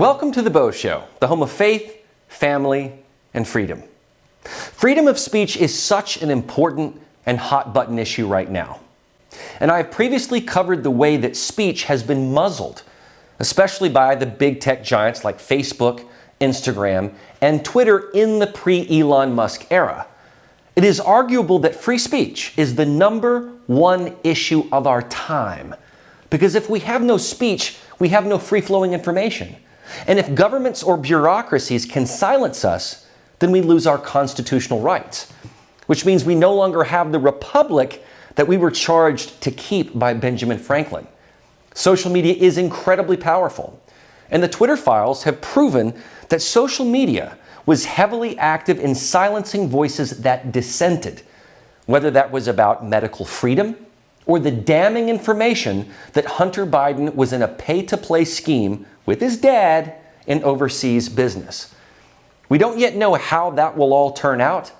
Welcome to the Beau Show, the home of faith, family, and freedom. Freedom of speech is such an important and hot-button issue right now. And I have previously covered the way that speech has been muzzled, especially by the big tech giants like Facebook, Instagram, and Twitter in the pre-Elon Musk era. It is arguable that free speech is the #1 issue of our time. Because if we have no speech, we have no free-flowing information. And if governments or bureaucracies can silence us, then we lose our constitutional rights, which means we no longer have the republic that we were charged to keep by Benjamin Franklin. Social media is incredibly powerful, and the Twitter files have proven that social media was heavily active in silencing voices that dissented, whether that was about medical freedom or the damning information that Hunter Biden was in a pay-to-play scheme with his dad in overseas business. We don't yet know how that will all turn out,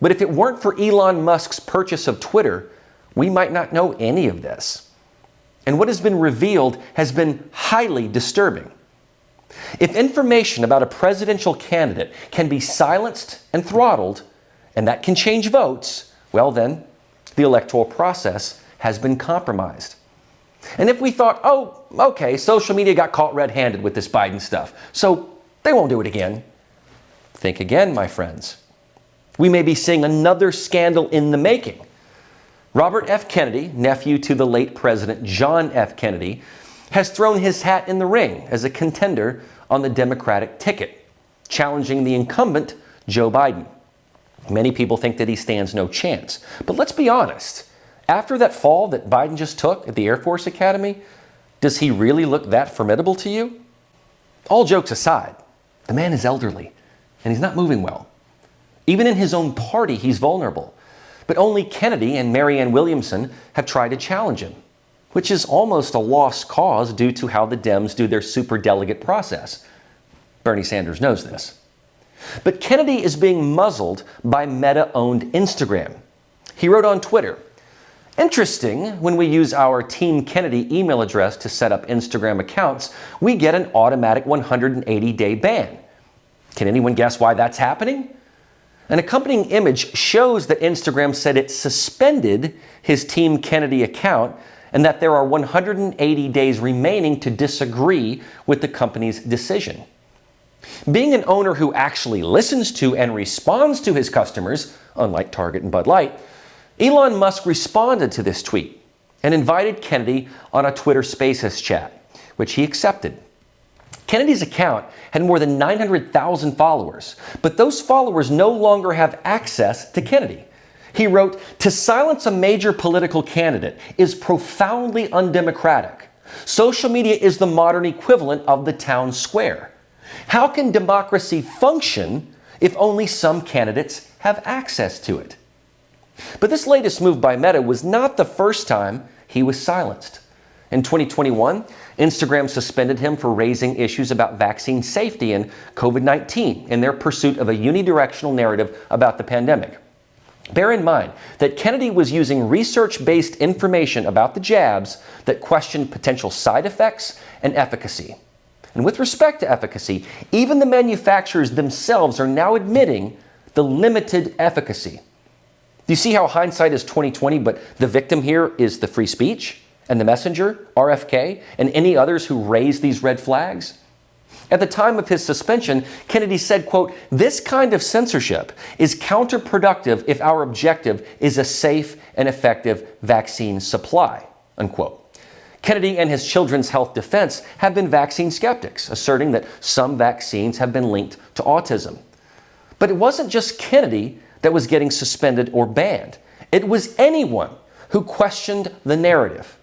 but if it weren't for Elon Musk's purchase of Twitter, we might not know any of this. And what has been revealed has been highly disturbing. If information about a presidential candidate can be silenced and throttled, and that can change votes, well then, the electoral process has been compromised. And if we thought, oh, okay, social media got caught red-handed with this Biden stuff, so they won't do it again. Think again, my friends. We may be seeing another scandal in the making. Robert F. Kennedy, nephew to the late President John F. Kennedy, has thrown his hat in the ring as a contender on the Democratic ticket, challenging the incumbent Joe Biden. Many people think that he stands no chance. But let's be honest. After that fall that Biden just took at the Air Force Academy, does he really look that formidable to you? All jokes aside, the man is elderly and he's not moving well. Even in his own party, he's vulnerable. But only Kennedy and Marianne Williamson have tried to challenge him, which is almost a lost cause due to how the Dems do their superdelegate process. Bernie Sanders knows this. But Kennedy is being muzzled by Meta-owned Instagram. He wrote on Twitter, "Interesting, when we use our Team Kennedy email address to set up Instagram accounts, we get an automatic 180-day ban. Can anyone guess why that's happening?" An accompanying image shows that Instagram said it suspended his Team Kennedy account and that there are 180 days remaining to disagree with the company's decision. Being an owner who actually listens to and responds to his customers, unlike Target and Bud Light, Elon Musk responded to this tweet and invited Kennedy on a Twitter Spaces chat, which he accepted. Kennedy's account had more than 900,000 followers, but those followers no longer have access to Kennedy. He wrote, "To silence a major political candidate is profoundly undemocratic. Social media is the modern equivalent of the town square. How can democracy function if only some candidates have access to it?" But this latest move by Meta was not the first time he was silenced. In 2021, Instagram suspended him for raising issues about vaccine safety and COVID-19 in their pursuit of a unidirectional narrative about the pandemic. Bear in mind that Kennedy was using research-based information about the jabs that questioned potential side effects and efficacy. And with respect to efficacy, even the manufacturers themselves are now admitting the limited efficacy. Do you see how hindsight is 20/20, but the victim here is the free speech and the messenger, RFK, and any others who raise these red flags? At the time of his suspension, Kennedy said, quote, "This kind of censorship is counterproductive if our objective is a safe and effective vaccine supply," unquote. Kennedy and his Children's Health Defense have been vaccine skeptics, asserting that some vaccines have been linked to autism. But it wasn't just Kennedy that was getting suspended or banned. It was anyone who questioned the narrative.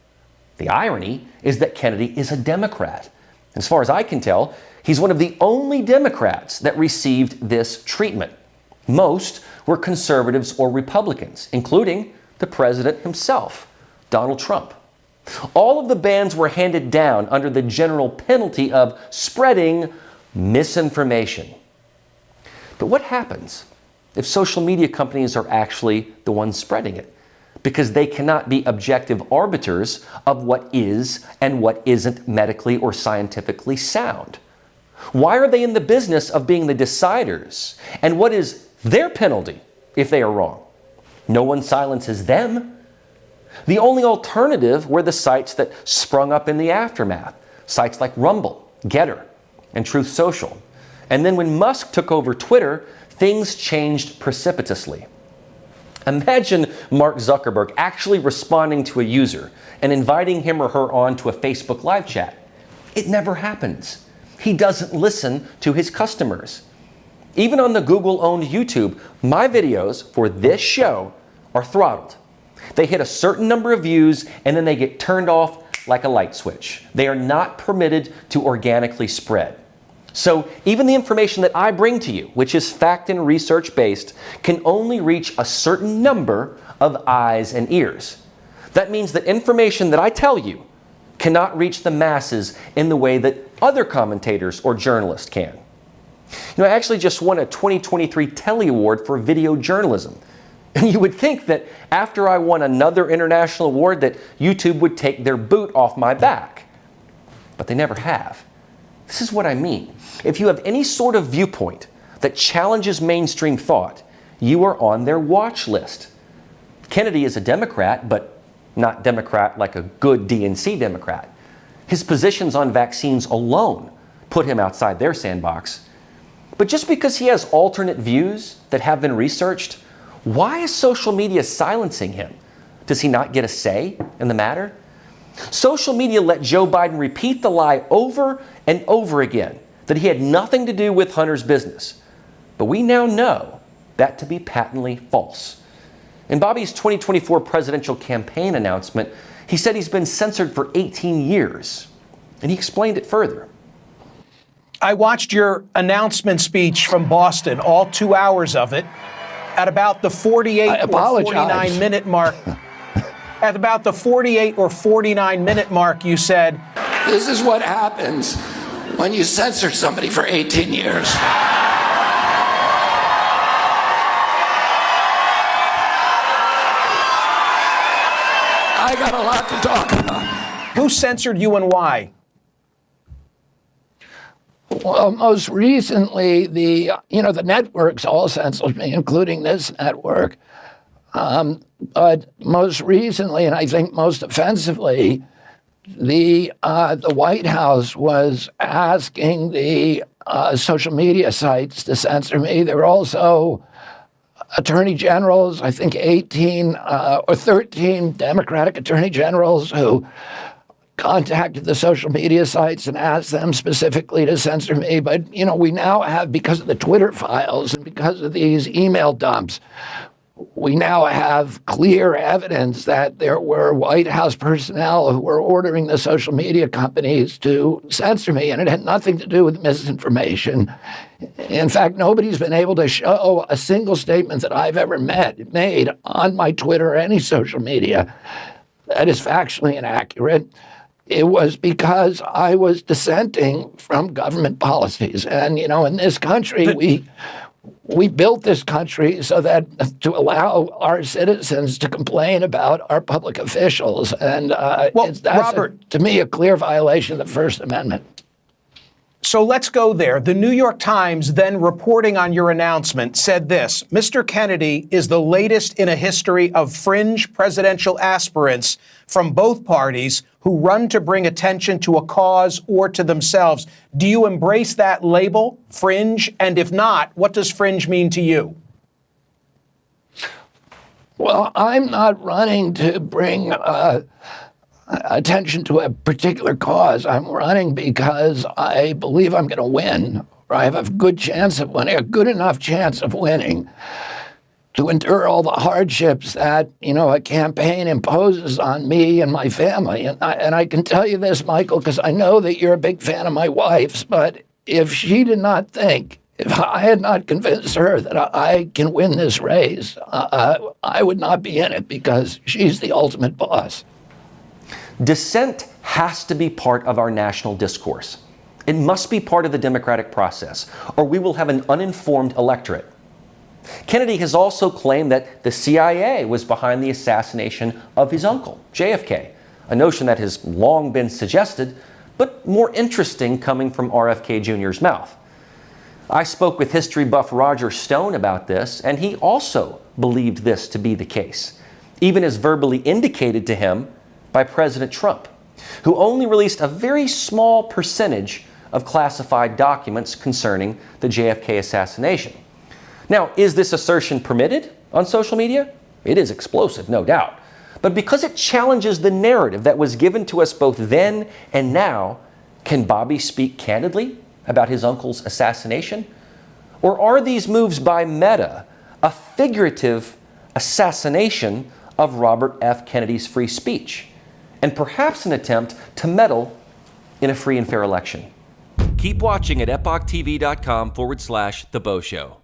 The irony is that Kennedy is a Democrat. As far as I can tell, he's one of the only Democrats that received this treatment. Most were conservatives or Republicans, including the president himself, Donald Trump. All of the bans were handed down under the general penalty of spreading misinformation. But what happens if social media companies are actually the ones spreading it? Because they cannot be objective arbiters of what is and what isn't medically or scientifically sound. Why are they in the business of being the deciders? And what is their penalty if they are wrong? No one silences them. The only alternative were the sites that sprung up in the aftermath, sites like Rumble, Getter, and Truth Social. And then when Musk took over Twitter, things changed precipitously. Imagine Mark Zuckerberg actually responding to a user and inviting him or her on to a Facebook live chat. It never happens. He doesn't listen to his customers. Even on the Google-owned YouTube, my videos for this show are throttled. They hit a certain number of views and then they get turned off like a light switch. They are not permitted to organically spread. So even the information that I bring to you, which is fact and research based, can only reach a certain number of eyes and ears. That means that information that I tell you cannot reach the masses in the way that other commentators or journalists can. I actually just won a 2023 Telly Award for video journalism. And you would think that after I won another international award that YouTube would take their boot off my back. But they never have. This is what I mean. If you have any sort of viewpoint that challenges mainstream thought, you are on their watch list. Kennedy is a Democrat, but not Democrat like a good DNC Democrat. His positions on vaccines alone put him outside their sandbox. But just because he has alternate views that have been researched, why is social media silencing him? Does he not get a say in the matter? Social media let Joe Biden repeat the lie over and over again that he had nothing to do with Hunter's business. But we now know that to be patently false. In Bobby's 2024 presidential campaign announcement, he said he's been censored for 18 years. And he explained it further. I watched your announcement speech from Boston, all 2 hours of it, at about the 48 or 49 minute mark. At about the 48 or 49 minute mark, you said, "This is what happens when you censor somebody for 18 years." I got a lot to talk about. Who censored you and why? Well, most recently, the networks all censored me, including this network. But most recently, and I think most offensively, the White House was asking the social media sites to censor me. There were also attorney generals, I think 18 or 13 Democratic attorney generals who contacted the social media sites and asked them specifically to censor me. But, we now have, because of the Twitter files and because of these email dumps, we now have clear evidence that there were White House personnel who were ordering the social media companies to censor me, and it had nothing to do with misinformation. In fact, nobody's been able to show a single statement that I've ever made on my Twitter or any social media that is factually inaccurate. It was because I was dissenting from government policies. And, in this country, we built this country so that to allow our citizens to complain about our public officials. And that's, Robert, to me, a clear violation of the First Amendment. So let's go there. The New York Times, then reporting on your announcement, said this: Mr. Kennedy is the latest in a history of fringe presidential aspirants from both parties who run to bring attention to a cause or to themselves. Do you embrace that label, fringe? And if not, what does fringe mean to you? Well, I'm not running to bring attention to a particular cause. I'm running because I believe I'm going to win, or I have a good chance of winning, a good enough chance of winning to endure all the hardships that, a campaign imposes on me and my family. And I can tell you this, Michael, because I know that you're a big fan of my wife's, but if she did not think, if I had not convinced her that I can win this race, I would not be in it, because she's the ultimate boss. Dissent has to be part of our national discourse. It must be part of the democratic process, or we will have an uninformed electorate. Kennedy has also claimed that the CIA was behind the assassination of his uncle, JFK, a notion that has long been suggested, but more interesting coming from RFK Jr.'s mouth. I spoke with history buff Roger Stone about this, and he also believed this to be the case, even as verbally indicated to him by President Trump, who only released a very small percentage of classified documents concerning the JFK assassination. Now, is this assertion permitted on social media? It is explosive, no doubt. But because it challenges the narrative that was given to us both then and now, can Bobby speak candidly about his uncle's assassination? Or are these moves by Meta a figurative assassination of Robert F. Kennedy's free speech, and perhaps an attempt to meddle in a free and fair election? Keep watching at epochtv.com/The Beau Show.